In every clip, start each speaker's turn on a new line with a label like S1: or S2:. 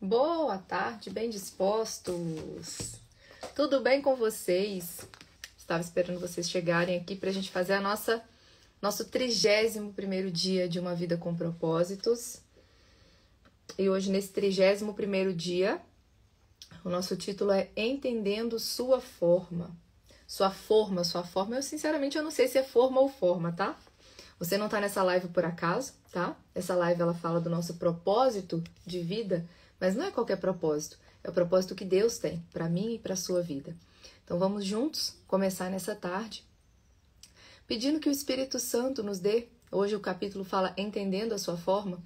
S1: Boa tarde, bem dispostos? Tudo bem com vocês? Estava esperando vocês chegarem aqui para a gente fazer nosso 31º dia de uma vida com propósitos. E hoje, nesse 31º dia, o nosso título é Entendendo Sua Forma. Sua forma, eu sinceramente não sei se é forma ou forma, tá? Você não tá nessa live por acaso, tá? Essa live ela fala do nosso propósito de vida, mas não é qualquer propósito, é o propósito que Deus tem para mim e para a sua vida. Então vamos juntos começar nessa tarde, pedindo que o Espírito Santo nos dê, hoje o capítulo fala entendendo a sua forma,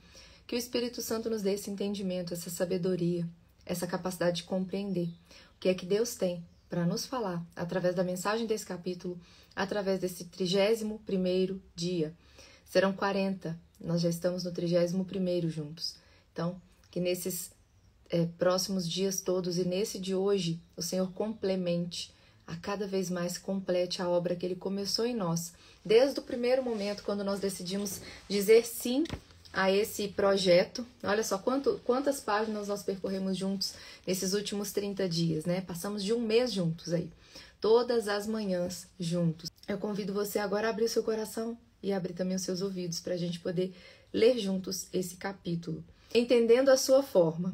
S1: que o Espírito Santo nos dê esse entendimento, essa sabedoria, essa capacidade de compreender o que é que Deus tem para nos falar através da mensagem desse capítulo, através desse 31º dia. Serão 40, nós já estamos no 31º juntos. Então, que nesses próximos dias todos e nesse de hoje, o Senhor complemente, a cada vez mais complete a obra que Ele começou em nós. Desde o primeiro momento, quando nós decidimos dizer sim a esse projeto. Olha só quantas páginas nós percorremos juntos nesses últimos 30 dias, né? Passamos de um mês juntos aí, todas as manhãs juntos. Eu convido você agora a abrir o seu coração e abrir também os seus ouvidos para a gente poder ler juntos esse capítulo. Entendendo a sua forma.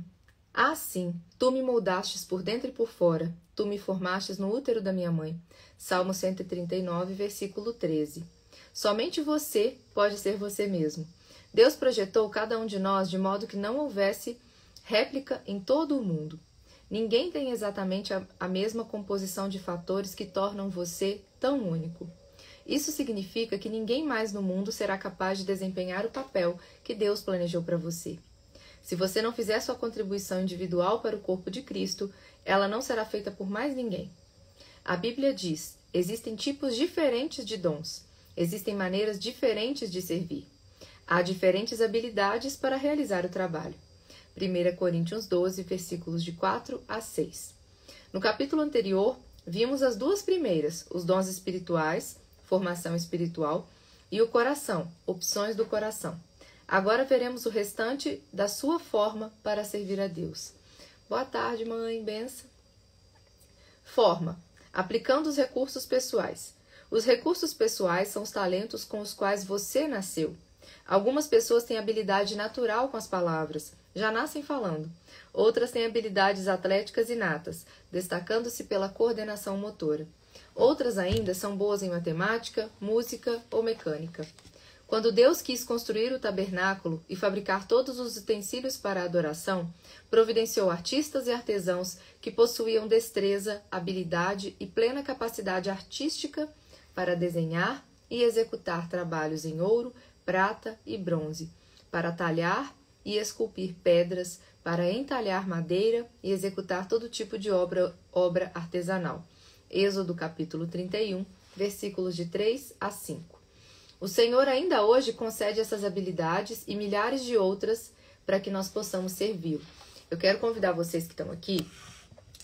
S1: Assim, tu me moldastes por dentro e por fora, tu me formastes no útero da minha mãe. Salmo 139, versículo 13. Somente você pode ser você mesmo. Deus projetou cada um de nós de modo que não houvesse réplica em todo o mundo. Ninguém tem exatamente a mesma composição de fatores que tornam você tão único. Isso significa que ninguém mais no mundo será capaz de desempenhar o papel que Deus planejou para você. Se você não fizer sua contribuição individual para o corpo de Cristo, ela não será feita por mais ninguém. A Bíblia diz: existem tipos diferentes de dons, existem maneiras diferentes de servir. Há diferentes habilidades para realizar o trabalho. 1 Coríntios 12, versículos de 4 a 6. No capítulo anterior, vimos as duas primeiras, os dons espirituais, formação espiritual, e o coração, opções do coração. Agora veremos o restante da sua forma para servir a Deus. Boa tarde, mãe, benção. Forma, aplicando os recursos pessoais. Os recursos pessoais são os talentos com os quais você nasceu. Algumas pessoas têm habilidade natural com as palavras, já nascem falando. Outras têm habilidades atléticas inatas, destacando-se pela coordenação motora. Outras ainda são boas em matemática, música ou mecânica. Quando Deus quis construir o tabernáculo e fabricar todos os utensílios para a adoração, providenciou artistas e artesãos que possuíam destreza, habilidade e plena capacidade artística para desenhar e executar trabalhos em ouro, prata e bronze, para talhar e esculpir pedras, para entalhar madeira e executar todo tipo de obra artesanal. Êxodo capítulo 31, versículos de 3 a 5. O Senhor ainda hoje concede essas habilidades e milhares de outras para que nós possamos servi-lo. Eu quero convidar vocês que estão aqui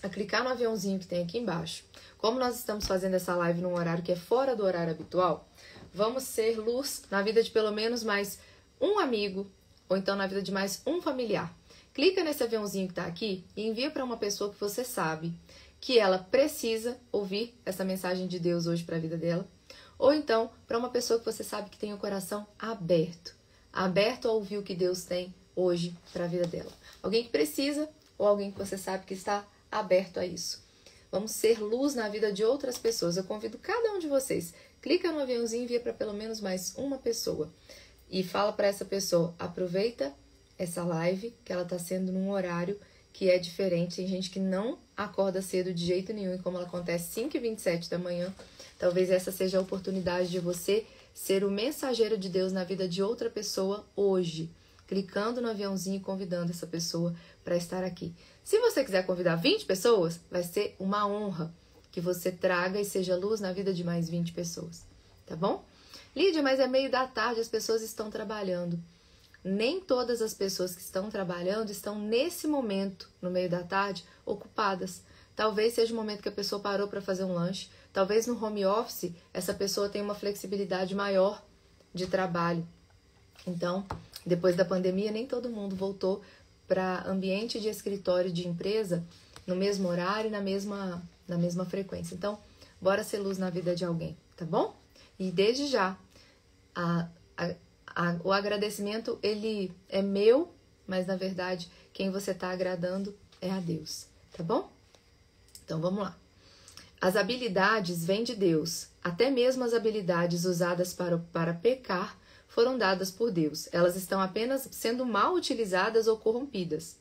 S1: a clicar no aviãozinho que tem aqui embaixo. Como nós estamos fazendo essa live num horário que é fora do horário habitual, vamos ser luz na vida de pelo menos mais um amigo, ou então na vida de mais um familiar. Clica nesse aviãozinho que está aqui e envia para uma pessoa que você sabe que ela precisa ouvir essa mensagem de Deus hoje para a vida dela. Ou então para uma pessoa que você sabe que tem o coração aberto a ouvir o que Deus tem hoje para a vida dela. Alguém que precisa ou alguém que você sabe que está aberto a isso. Vamos ser luz na vida de outras pessoas. Eu convido cada um de vocês. Clica no aviãozinho e envia para pelo menos mais uma pessoa. E fala para essa pessoa, aproveita essa live, que ela está sendo num horário que é diferente. Tem gente que não acorda cedo de jeito nenhum. E como ela acontece 5h27 da manhã, talvez essa seja a oportunidade de você ser o mensageiro de Deus na vida de outra pessoa hoje. Clicando no aviãozinho e convidando essa pessoa para estar aqui. Se você quiser convidar 20 pessoas, vai ser uma honra que você traga e seja luz na vida de mais 20 pessoas, tá bom? Lídia, mas é meio da tarde, as pessoas estão trabalhando. Nem todas as pessoas que estão trabalhando estão nesse momento, no meio da tarde, ocupadas. Talvez seja o momento que a pessoa parou para fazer um lanche. Talvez no home office essa pessoa tenha uma flexibilidade maior de trabalho. Então, depois da pandemia, nem todo mundo voltou para ambiente de escritório de empresa no mesmo horário e na mesma frequência. Então, bora ser luz na vida de alguém, tá bom? E desde já, o agradecimento, ele é meu, mas na verdade, quem você está agradando é a Deus, tá bom? Então, vamos lá. As habilidades vêm de Deus. Até mesmo as habilidades usadas para pecar foram dadas por Deus. Elas estão apenas sendo mal utilizadas ou corrompidas.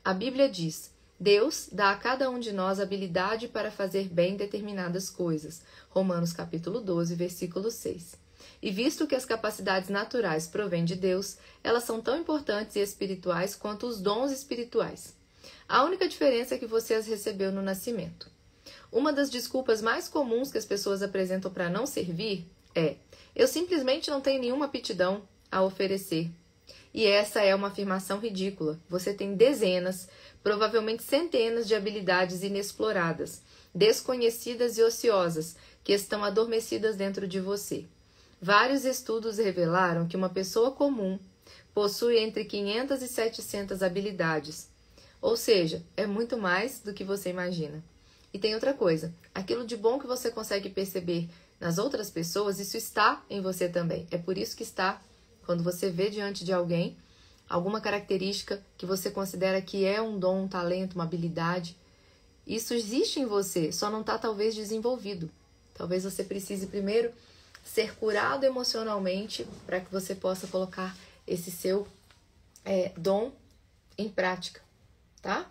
S1: A Bíblia diz: Deus dá a cada um de nós habilidade para fazer bem determinadas coisas. Romanos capítulo 12, versículo 6. E visto que as capacidades naturais provêm de Deus, elas são tão importantes e espirituais quanto os dons espirituais. A única diferença é que você as recebeu no nascimento. Uma das desculpas mais comuns que as pessoas apresentam para não servir é: eu simplesmente não tenho nenhuma aptidão a oferecer. E essa é uma afirmação ridícula. Você tem dezenas, provavelmente centenas de habilidades inexploradas, desconhecidas e ociosas, que estão adormecidas dentro de você. Vários estudos revelaram que uma pessoa comum possui entre 500 e 700 habilidades. Ou seja, é muito mais do que você imagina. E tem outra coisa, aquilo de bom que você consegue perceber nas outras pessoas, isso está em você também. É por isso que está, quando você vê diante de alguém, alguma característica que você considera que é um dom, um talento, uma habilidade, isso existe em você, só não está talvez desenvolvido. Talvez você precise primeiro ser curado emocionalmente para que você possa colocar esse seu dom em prática, tá?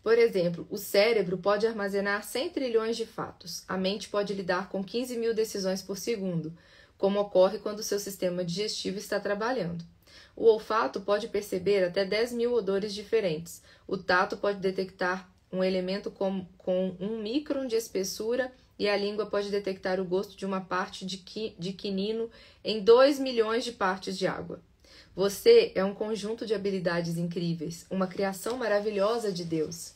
S1: Por exemplo, o cérebro pode armazenar 100 trilhões de fatos. A mente pode lidar com 15 mil decisões por segundo, como ocorre quando o seu sistema digestivo está trabalhando. O olfato pode perceber até 10 mil odores diferentes. O tato pode detectar um elemento com 1 micron de espessura e a língua pode detectar o gosto de uma parte de quinino em 2 milhões de partes de água. Você é um conjunto de habilidades incríveis, uma criação maravilhosa de Deus.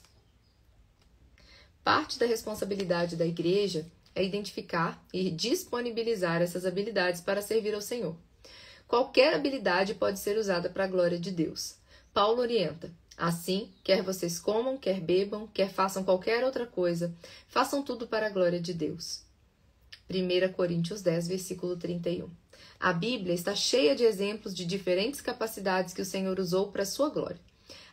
S1: Parte da responsabilidade da igreja é identificar e disponibilizar essas habilidades para servir ao Senhor. Qualquer habilidade pode ser usada para a glória de Deus. Paulo orienta: assim, quer vocês comam, quer bebam, quer façam qualquer outra coisa, façam tudo para a glória de Deus. 1 Coríntios 10, versículo 31. A Bíblia está cheia de exemplos de diferentes capacidades que o Senhor usou para a sua glória.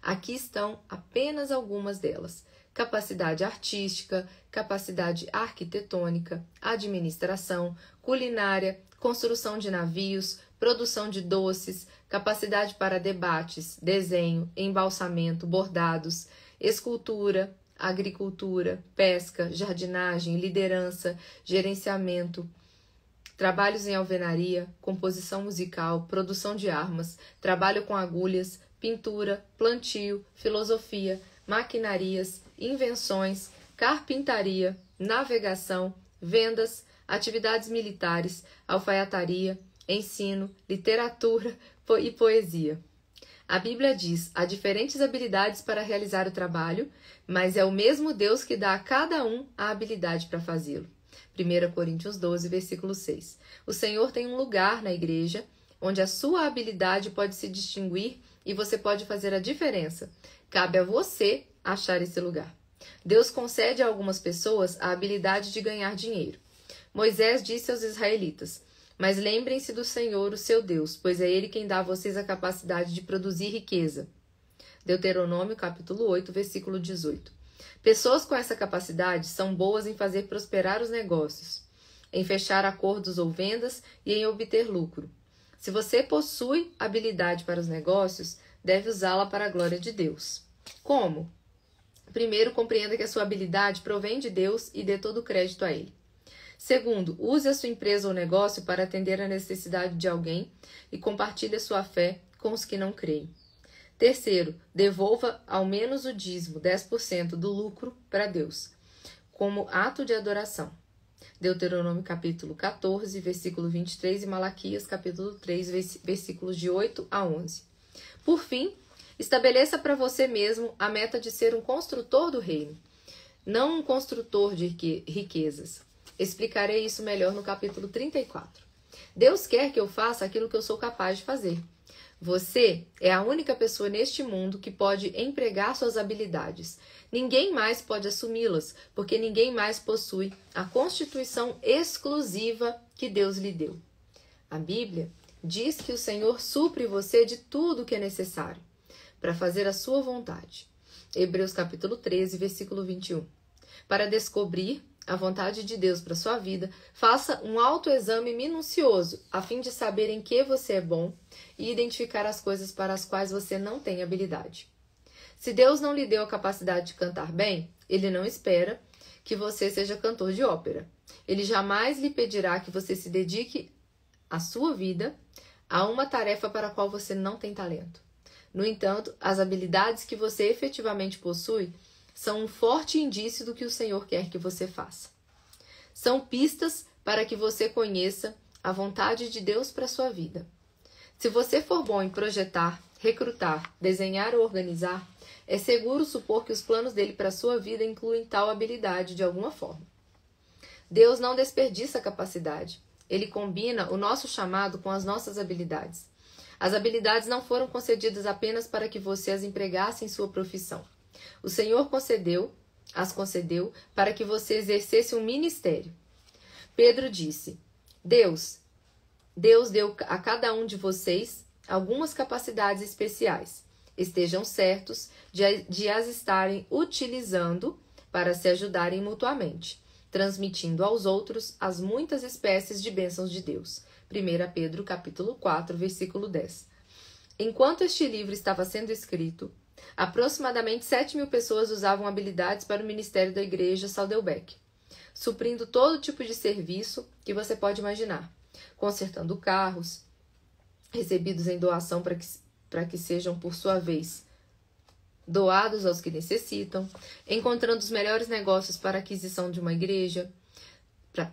S1: Aqui estão apenas algumas delas: capacidade artística, capacidade arquitetônica, administração, culinária, construção de navios, produção de doces, capacidade para debates, desenho, embalsamento, bordados, escultura, agricultura, pesca, jardinagem, liderança, gerenciamento, trabalhos em alvenaria, composição musical, produção de armas, trabalho com agulhas, pintura, plantio, filosofia, maquinarias, invenções, carpintaria, navegação, vendas, atividades militares, alfaiataria, ensino, literatura e poesia. A Bíblia diz: há diferentes habilidades para realizar o trabalho, mas é o mesmo Deus que dá a cada um a habilidade para fazê-lo. 1 Coríntios 12, versículo 6. O Senhor tem um lugar na igreja onde a sua habilidade pode se distinguir e você pode fazer a diferença. Cabe a você achar esse lugar. Deus concede a algumas pessoas a habilidade de ganhar dinheiro. Moisés disse aos israelitas: mas lembrem-se do Senhor, o seu Deus, pois é Ele quem dá a vocês a capacidade de produzir riqueza. Deuteronômio, capítulo 8, versículo 18. Pessoas com essa capacidade são boas em fazer prosperar os negócios, em fechar acordos ou vendas e em obter lucro. Se você possui habilidade para os negócios, deve usá-la para a glória de Deus. Como? Primeiro, compreenda que a sua habilidade provém de Deus e dê todo o crédito a Ele. Segundo, use a sua empresa ou negócio para atender a necessidade de alguém e compartilhe a sua fé com os que não creem. Terceiro, devolva ao menos o dízimo, 10% do lucro, para Deus, como ato de adoração. Deuteronômio capítulo 14, versículo 23 e Malaquias capítulo 3, versículos de 8 a 11. Por fim, estabeleça para você mesmo a meta de ser um construtor do reino, não um construtor de riquezas. Explicarei isso melhor no capítulo 34. Deus quer que eu faça aquilo que eu sou capaz de fazer. Você é a única pessoa neste mundo que pode empregar suas habilidades. Ninguém mais pode assumi-las, porque ninguém mais possui a constituição exclusiva que Deus lhe deu. A Bíblia diz que o Senhor supre você de tudo o que é necessário para fazer a sua vontade. Hebreus capítulo 13, versículo 21. Para descobrir a vontade de Deus para sua vida, faça um autoexame minucioso, a fim de saber em que você é bom e identificar as coisas para as quais você não tem habilidade. Se Deus não lhe deu a capacidade de cantar bem, Ele não espera que você seja cantor de ópera. Ele jamais lhe pedirá que você se dedique a sua vida a uma tarefa para a qual você não tem talento. No entanto, as habilidades que você efetivamente possui são um forte indício do que o Senhor quer que você faça. São pistas para que você conheça a vontade de Deus para a sua vida. Se você for bom em projetar, recrutar, desenhar ou organizar, é seguro supor que os planos dele para a sua vida incluem tal habilidade de alguma forma. Deus não desperdiça a capacidade. Ele combina o nosso chamado com as nossas habilidades. As habilidades não foram concedidas apenas para que você as empregasse em sua profissão. O Senhor as concedeu para que você exercesse um ministério. Pedro disse: Deus deu a cada um de vocês algumas capacidades especiais. Estejam certos de as estarem utilizando para se ajudarem mutuamente, transmitindo aos outros as muitas espécies de bênçãos de Deus. 1 Pedro capítulo 4, versículo 10. Enquanto este livro estava sendo escrito, aproximadamente 7.000 pessoas usavam habilidades para o ministério da igreja Saddleback, suprindo todo tipo de serviço que você pode imaginar, consertando carros, recebidos em doação para que sejam, por sua vez, doados aos que necessitam, encontrando os melhores negócios para a aquisição de uma igreja,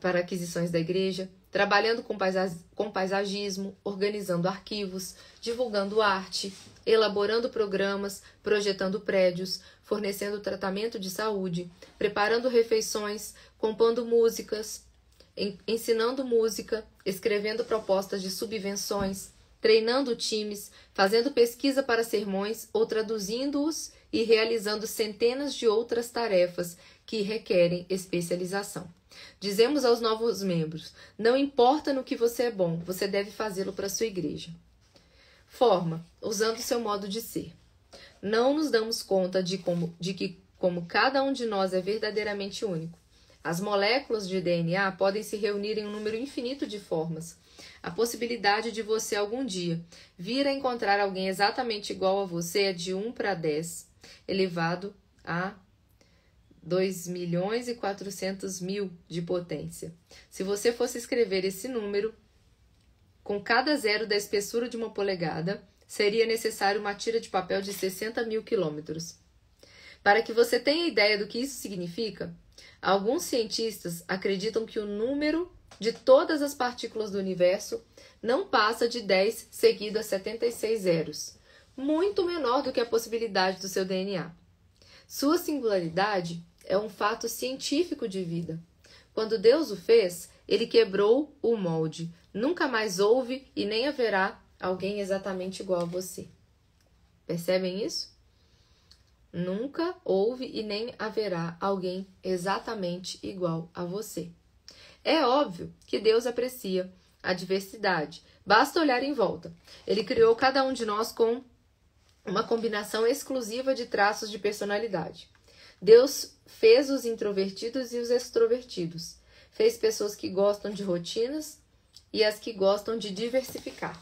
S1: para aquisições da igreja, trabalhando com paisagismo, organizando arquivos, divulgando arte, elaborando programas, projetando prédios, fornecendo tratamento de saúde, preparando refeições, compondo músicas, ensinando música, escrevendo propostas de subvenções, treinando times, fazendo pesquisa para sermões ou traduzindo-os e realizando centenas de outras tarefas que requerem especialização. Dizemos aos novos membros: não importa no que você é bom, você deve fazê-lo para a sua igreja. Forma, usando seu modo de ser. Não nos damos conta de que cada um de nós é verdadeiramente único. As moléculas de DNA podem se reunir em um número infinito de formas. A possibilidade de você algum dia vir a encontrar alguém exatamente igual a você é de 1 para 10, elevado a 2.400.000 de potência. Se você fosse escrever esse número com cada zero da espessura de uma polegada, seria necessário uma tira de papel de 60.000 quilômetros. Para que você tenha ideia do que isso significa, alguns cientistas acreditam que o número de todas as partículas do universo não passa de 10 seguido a 76 zeros, muito menor do que a possibilidade do seu DNA. Sua singularidade é um fato científico de vida. Quando Deus o fez, ele quebrou o molde. Nunca mais houve e nem haverá alguém exatamente igual a você. Percebem isso? Nunca houve e nem haverá alguém exatamente igual a você. É óbvio que Deus aprecia a diversidade. Basta olhar em volta. Ele criou cada um de nós com uma combinação exclusiva de traços de personalidade. Deus fez os introvertidos e os extrovertidos. Fez pessoas que gostam de rotinas e as que gostam de diversificar.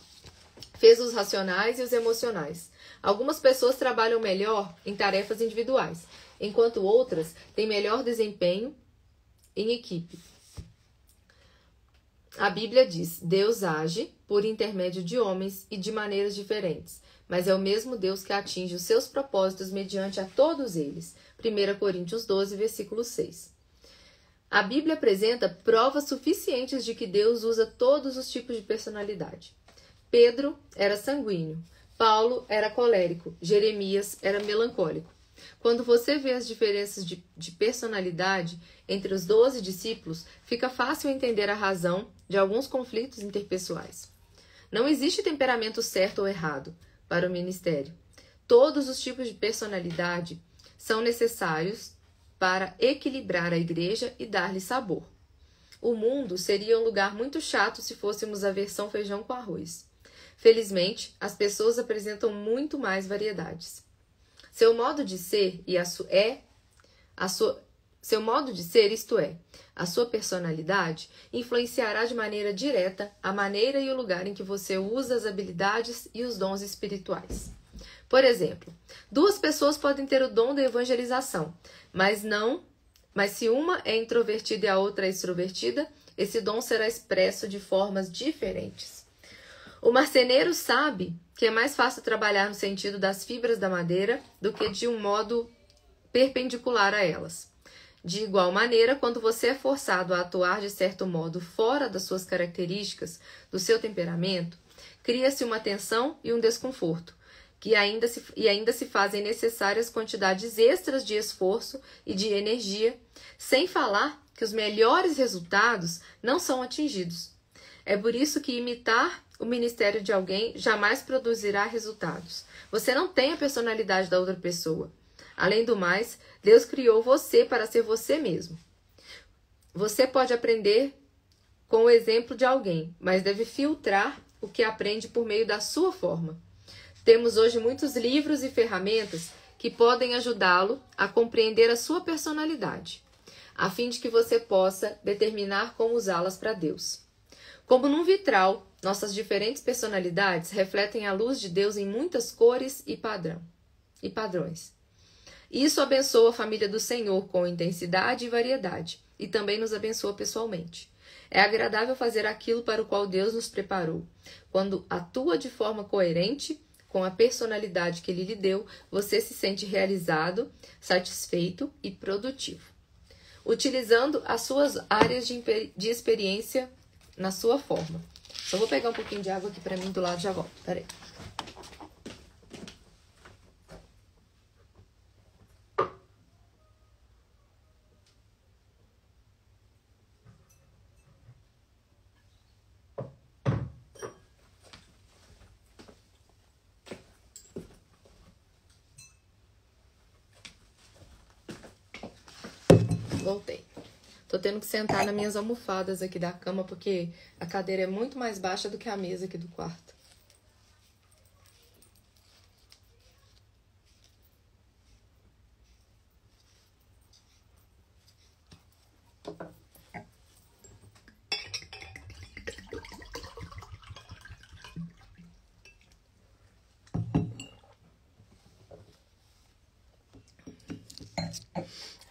S1: Fez os racionais e os emocionais. Algumas pessoas trabalham melhor em tarefas individuais, enquanto outras têm melhor desempenho em equipe. A Bíblia diz: Deus age por intermédio de homens e de maneiras diferentes, mas é o mesmo Deus que atinge os seus propósitos mediante a todos eles. 1 Coríntios 12, versículo 6. A Bíblia apresenta provas suficientes de que Deus usa todos os tipos de personalidade. Pedro era sanguíneo, Paulo era colérico, Jeremias era melancólico. Quando você vê as diferenças de personalidade entre os 12 discípulos, fica fácil entender a razão de alguns conflitos interpessoais. Não existe temperamento certo ou errado para o ministério. Todos os tipos de personalidade são necessários para equilibrar a igreja e dar-lhe sabor. O mundo seria um lugar muito chato se fôssemos a versão feijão com arroz. Felizmente, as pessoas apresentam muito mais variedades. Seu modo de ser, isto é, a sua personalidade, influenciará de maneira direta a maneira e o lugar em que você usa as habilidades e os dons espirituais. Por exemplo, 2 pessoas podem ter o dom da evangelização, mas se uma é introvertida e a outra é extrovertida, esse dom será expresso de formas diferentes. O marceneiro sabe que é mais fácil trabalhar no sentido das fibras da madeira do que de um modo perpendicular a elas. De igual maneira, quando você é forçado a atuar de certo modo fora das suas características, do seu temperamento, cria-se uma tensão e um desconforto, que ainda se fazem necessárias quantidades extras de esforço e de energia, sem falar que os melhores resultados não são atingidos. É por isso que imitar o ministério de alguém jamais produzirá resultados. Você não tem a personalidade da outra pessoa. Além do mais, Deus criou você para ser você mesmo. Você pode aprender com o exemplo de alguém, mas deve filtrar o que aprende por meio da sua forma. Temos hoje muitos livros e ferramentas que podem ajudá-lo a compreender a sua personalidade, a fim de que você possa determinar como usá-las para Deus. Como num vitral, nossas diferentes personalidades refletem a luz de Deus em muitas cores e padrões. Isso abençoa a família do Senhor com intensidade e variedade, e também nos abençoa pessoalmente. É agradável fazer aquilo para o qual Deus nos preparou. Quando atua de forma coerente com a personalidade que Ele lhe deu, você se sente realizado, satisfeito e produtivo, utilizando as suas áreas de experiência na sua forma. Só vou pegar um pouquinho de água aqui para mim do lado e já volto. Peraí. Voltei. Tô tendo que sentar nas minhas almofadas aqui da cama, porque a cadeira é muito mais baixa do que a mesa aqui do quarto.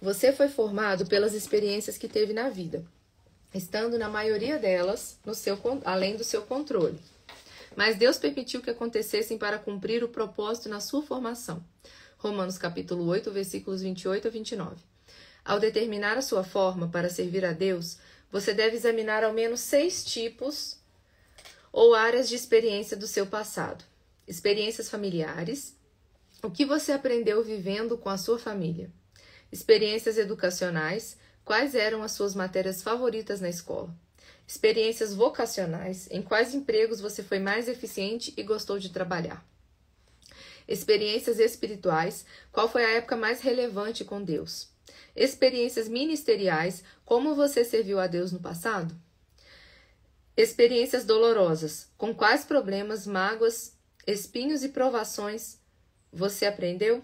S1: Você foi formado pelas experiências que teve na vida, estando na maioria delas além do seu controle. Mas Deus permitiu que acontecessem para cumprir o propósito na sua formação. Romanos capítulo 8, versículos 28 a 29. Ao determinar a sua forma para servir a Deus, você deve examinar ao menos 6 tipos ou áreas de experiência do seu passado. Experiências familiares, o que você aprendeu vivendo com a sua família. Experiências educacionais, quais eram as suas matérias favoritas na escola. Experiências vocacionais, em quais empregos você foi mais eficiente e gostou de trabalhar. Experiências espirituais, qual foi a época mais relevante com Deus. Experiências ministeriais, como você serviu a Deus no passado. Experiências dolorosas, com quais problemas, mágoas, espinhos e provações você aprendeu.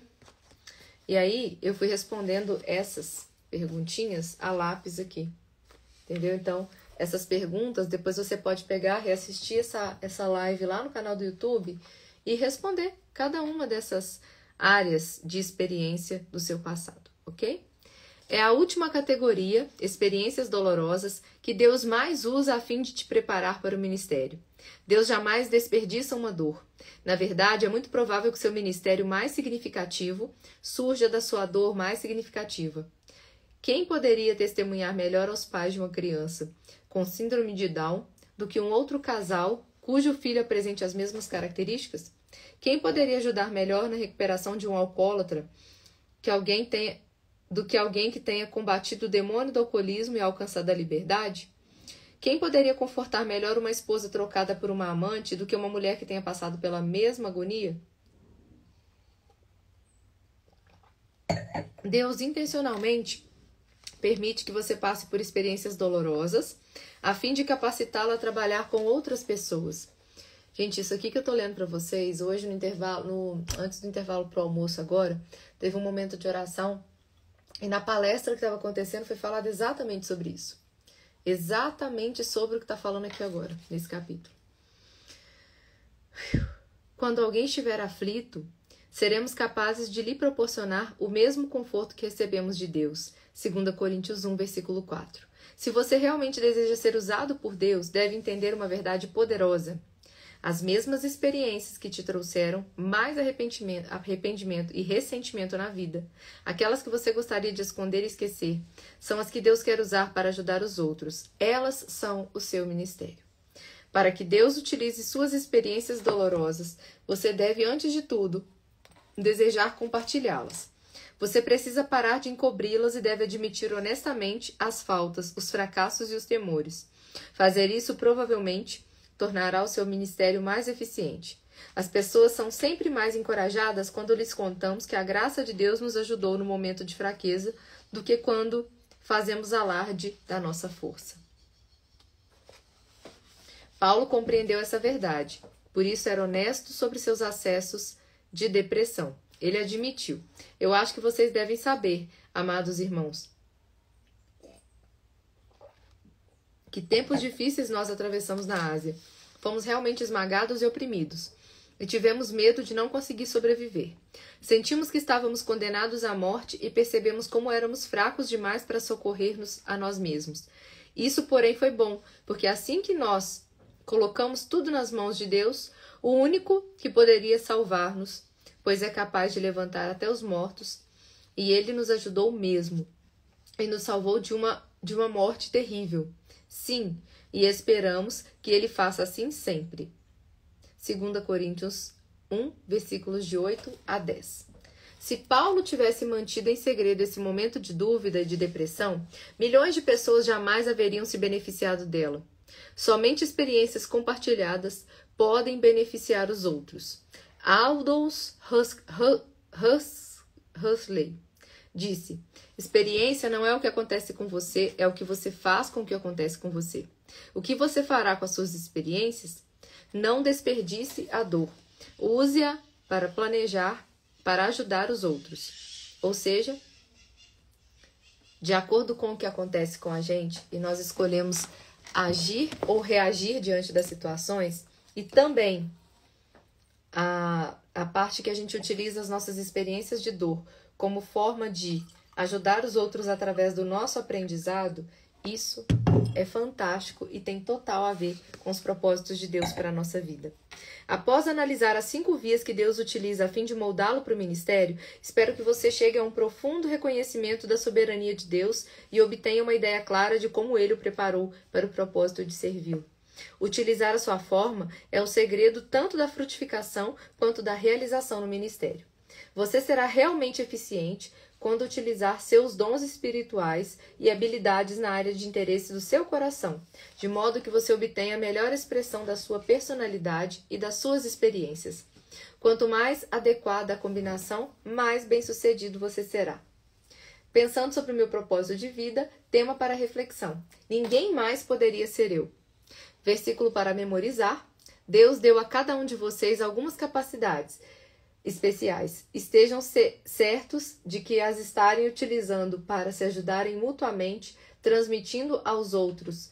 S1: E aí, eu fui respondendo essas perguntinhas a lápis aqui, entendeu? Então, essas perguntas, depois você pode pegar, reassistir essa live lá no canal do YouTube e responder cada uma dessas áreas de experiência do seu passado, ok? É a última categoria, experiências dolorosas, que Deus mais usa a fim de te preparar para o ministério. Deus jamais desperdiça uma dor. Na verdade, é muito provável que seu ministério mais significativo surja da sua dor mais significativa. Quem poderia testemunhar melhor aos pais de uma criança com síndrome de Down do que um outro casal cujo filho apresente as mesmas características? Quem poderia ajudar melhor na recuperação de um alcoólatra que alguém que tenha combatido o demônio do alcoolismo e alcançado a liberdade? Quem poderia confortar melhor uma esposa trocada por uma amante do que uma mulher que tenha passado pela mesma agonia? Deus intencionalmente permite que você passe por experiências dolorosas, a fim de capacitá-la a trabalhar com outras pessoas. Gente, isso aqui que eu tô lendo para vocês, hoje no intervalo, antes do intervalo pro almoço agora, teve um momento de oração, e na palestra que estava acontecendo foi falado exatamente sobre isso. Exatamente sobre o que está falando aqui agora, nesse capítulo. Quando alguém estiver aflito, seremos capazes de lhe proporcionar o mesmo conforto que recebemos de Deus. 2 Coríntios 1, versículo 4. Se você realmente deseja ser usado por Deus, deve entender uma verdade poderosa. As mesmas experiências que te trouxeram mais arrependimento e ressentimento na vida, aquelas que você gostaria de esconder e esquecer, são as que Deus quer usar para ajudar os outros. Elas são o seu ministério. Para que Deus utilize suas experiências dolorosas, você deve, antes de tudo, desejar compartilhá-las. Você precisa parar de encobri-las e deve admitir honestamente as faltas, os fracassos e os temores. Fazer isso provavelmente tornará o seu ministério mais eficiente. As pessoas são sempre mais encorajadas quando lhes contamos que a graça de Deus nos ajudou no momento de fraqueza do que quando fazemos alarde da nossa força. Paulo compreendeu essa verdade, por isso era honesto sobre seus acessos de depressão. Ele admitiu: eu acho que vocês devem saber, amados irmãos, que tempos difíceis nós atravessamos na Ásia. Fomos realmente esmagados e oprimidos, e tivemos medo de não conseguir sobreviver. Sentimos que estávamos condenados à morte e percebemos como éramos fracos demais para socorrer-nos a nós mesmos. Isso, porém, foi bom, porque assim que nós colocamos tudo nas mãos de Deus, o único que poderia salvar-nos, pois é capaz de levantar até os mortos, e Ele nos ajudou mesmo, e nos salvou de uma morte terrível. Sim, e esperamos que Ele faça assim sempre. 2 Coríntios 1, versículos de 8 a 10. Se Paulo tivesse mantido em segredo esse momento de dúvida e de depressão, milhões de pessoas jamais haveriam se beneficiado dela. Somente experiências compartilhadas podem beneficiar os outros. Aldous Huxley disse: experiência não é o que acontece com você, é o que você faz com o que acontece com você. O que você fará com as suas experiências? Não desperdice a dor. Use-a para planejar, para ajudar os outros. Ou seja, de acordo com o que acontece com a gente, e nós escolhemos agir ou reagir diante das situações, e também a parte que a gente utiliza as nossas experiências de dor como forma de ajudar os outros através do nosso aprendizado, isso é fantástico e tem total a ver com os propósitos de Deus para a nossa vida. Após analisar as 5 vias que Deus utiliza a fim de moldá-lo para o ministério, espero que você chegue a um profundo reconhecimento da soberania de Deus e obtenha uma ideia clara de como Ele o preparou para o propósito de servi-lo. Utilizar a sua forma é o segredo tanto da frutificação quanto da realização no ministério. Você será realmente eficiente quando utilizar seus dons espirituais e habilidades na área de interesse do seu coração, de modo que você obtenha a melhor expressão da sua personalidade e das suas experiências. Quanto mais adequada a combinação, mais bem-sucedido você será. Pensando sobre o meu propósito de vida, tema para reflexão: ninguém mais poderia ser eu. Versículo para memorizar: Deus deu a cada um de vocês algumas capacidades especiais. Estejam certos de que as estarem utilizando para se ajudarem mutuamente, transmitindo aos outros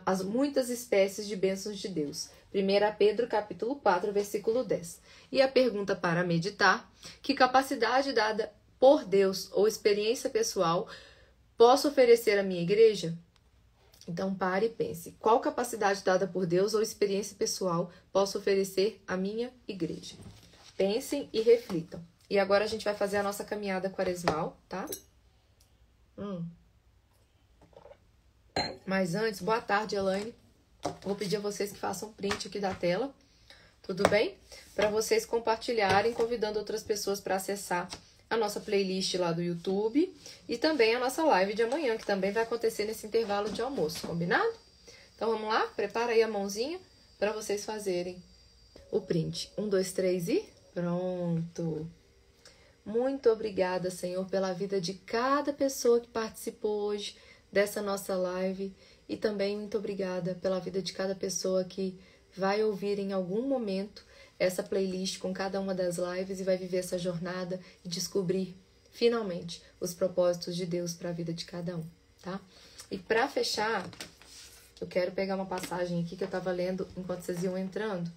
S1: as muitas espécies de bênçãos de Deus. 1 Pedro capítulo 4, versículo 10. E a pergunta para meditar: que capacidade dada por Deus ou experiência pessoal posso oferecer à minha igreja? Então pare e pense: qual capacidade dada por Deus ou experiência pessoal posso oferecer à minha igreja? Pensem e reflitam. E agora a gente vai fazer a nossa caminhada quaresmal, tá? Mas antes, boa tarde, Elaine. Vou pedir a vocês que façam print aqui da tela, tudo bem? Para vocês compartilharem, convidando outras pessoas para acessar a nossa playlist lá do YouTube e também a nossa live de amanhã, que também vai acontecer nesse intervalo de almoço, combinado? Então vamos lá, prepara aí a mãozinha para vocês fazerem o print. 1, 2, 3 e pronto! Muito obrigada, Senhor, pela vida de cada pessoa que participou hoje dessa nossa live e também muito obrigada pela vida de cada pessoa que vai ouvir em algum momento essa playlist com cada uma das lives e vai viver essa jornada e descobrir finalmente os propósitos de Deus para a vida de cada um, tá? E para fechar, eu quero pegar uma passagem aqui que eu estava lendo enquanto vocês iam entrando,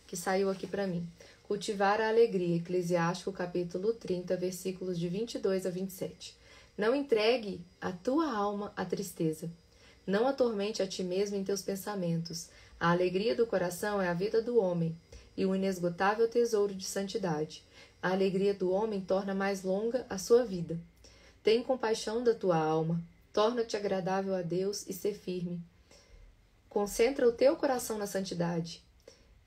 S1: que saiu aqui para mim. Cultivar a alegria, Eclesiástico capítulo 30, versículos de 22 a 27. Não entregue a tua alma à tristeza. Não atormente a ti mesmo em teus pensamentos. A alegria do coração é a vida do homem e um inesgotável tesouro de santidade. A alegria do homem torna mais longa a sua vida. Tem compaixão da tua alma. Torna-te agradável a Deus e ser firme. Concentra o teu coração na santidade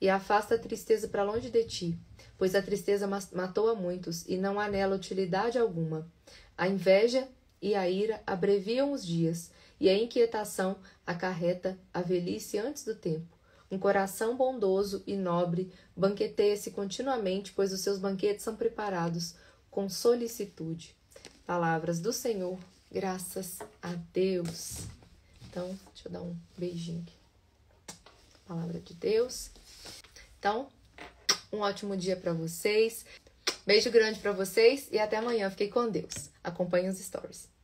S1: e afasta a tristeza para longe de ti, pois a tristeza matou a muitos e não há nela utilidade alguma. A inveja e a ira abreviam os dias e a inquietação acarreta a velhice antes do tempo. Um coração bondoso e nobre banqueteia-se continuamente, pois os seus banquetes são preparados com solicitude. Palavras do Senhor, graças a Deus. Então, deixa eu dar um beijinho aqui. Palavra de Deus. Então, um ótimo dia para vocês. Beijo grande para vocês e até amanhã. Fiquem com Deus. Acompanhem os stories.